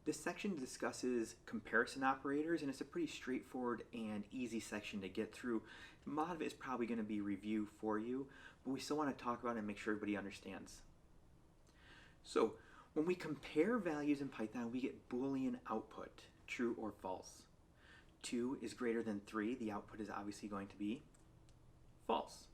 This section discusses comparison operators, and it's a pretty straightforward and easy section to get through. A lot of it is probably going to be review for you, but we still want to talk about it and make sure everybody understands. So when we compare values in Python, we get Boolean output, true or false. 2 is greater than 3, the output is obviously going to be false.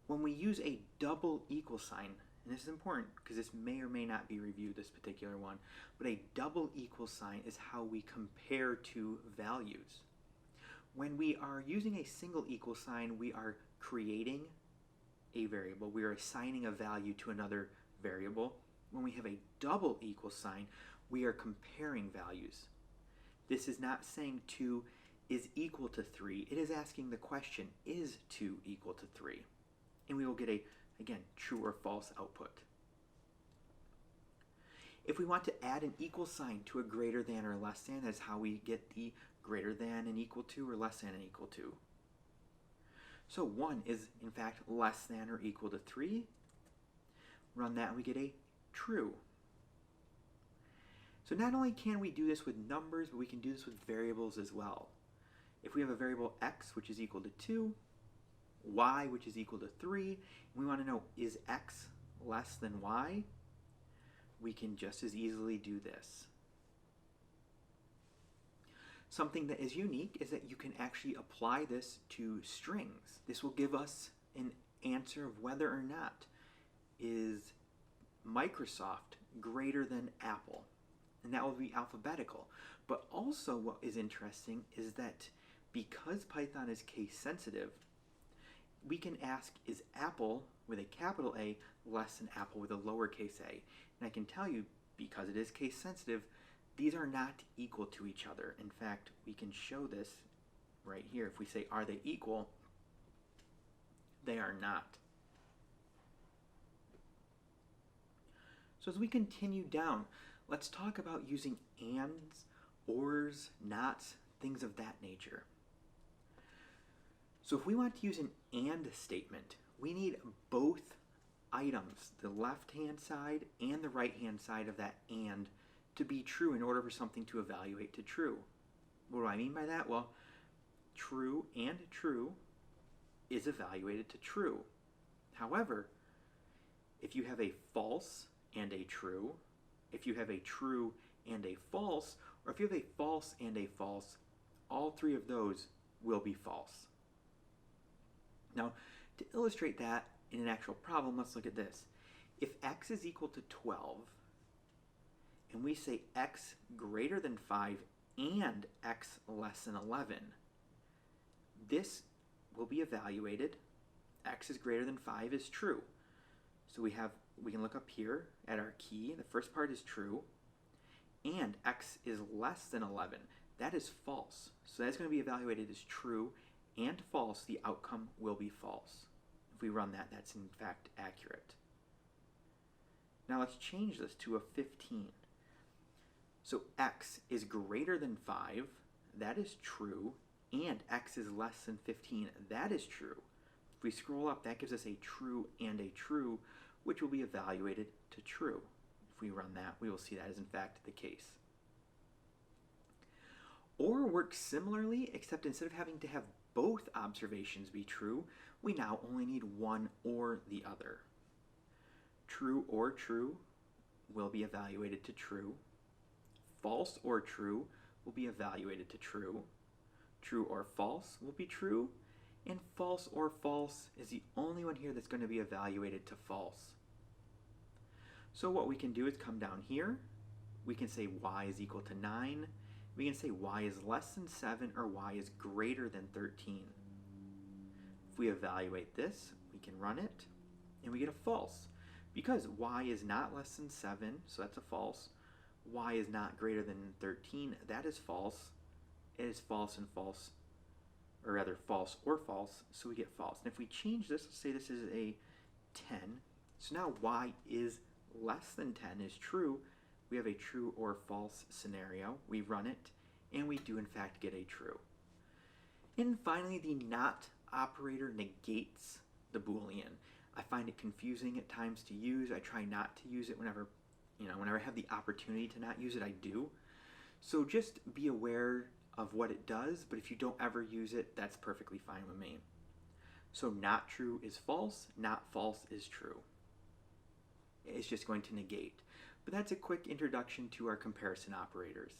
When we use a double equal sign, and this is important because this may or may not be reviewed, this particular one, but a double equal sign is how we compare two values. When we are using a single equal sign, we are creating a variable. We are assigning a value to another variable. When we have a double equal sign, we are comparing values. This is not saying 2 is equal to 3. It is asking the question, is 2 equal to 3? And we will get a, again, true or false output. If we want to add an equal sign to a greater than or less than, that's how we get the greater than and equal to or less than and equal to. So 1 is in fact less than or equal to 3. Run that and we get a true. So not only can we do this with numbers, but we can do this with variables as well. If we have a variable x, which is equal to 2, y, which is equal to 3, and we want to know, is x less than y? We can just as easily do this. Something that is unique is that you can actually apply this to strings. This will give us an answer of whether or not is Microsoft greater than Apple. And that will be alphabetical. But also what is interesting is that because Python is case sensitive, we can ask, is Apple with a capital A less than Apple with a lowercase a? And I can tell you, because it is case sensitive, these are not equal to each other. In fact, we can show this right here. If we say, are they equal? They are not. So as we continue down, let's talk about using ands, ors, nots, things of that nature. So if we want to use an and statement, we need both items, the left-hand side and the right-hand side of that and, to be true in order for something to evaluate to true. What do I mean by that? Well, true and true is evaluated to true. However, if you have a false and a true, if you have a true and a false, or if you have a false and a false, all three of those will be false. Now, to illustrate that in an actual problem, let's look at this. If x is equal to 12, and we say x greater than 5 and x less than 11, this will be evaluated. X is greater than 5 is true. So we can look up here at our key. The first part is true. And x is less than 11. That is false. So that's going to be evaluated as true and false. The outcome will be false. If we run that, that's in fact accurate. Now let's change this to a 15. So x is greater than 5. That is true. And x is less than 15. That is true. If we scroll up, that gives us a true and a true, which will be evaluated to true. If we run that, we will see that is in fact the case. OR works similarly, except instead of having to have both observations be true, we now only need one or the other. True or true will be evaluated to true. False or true will be evaluated to true. True or false will be true. And false or false is the only one here that's going to be evaluated to false. So what we can do is come down here. We can say y is equal to 9. We can say y is less than 7 or y is greater than 13. If we evaluate this, we can run it, and we get a false. Because y is not less than 7, so that's a false. Y is not greater than 13, that is false. It is false and false, or rather false or false, so we get false. And if we change this, let's say this is a 10, so now y is less than 10 is true. We have a true or false scenario. We run it, and we do in fact get a true. And finally, the not operator negates the Boolean. I find it confusing at times to use. I try not to use it whenever whenever I have the opportunity to not use it, I do. So just be aware of what it does, but if you don't ever use it, that's perfectly fine with me. So not true is false, not false is true. It's just going to negate. But that's a quick introduction to our comparison operators.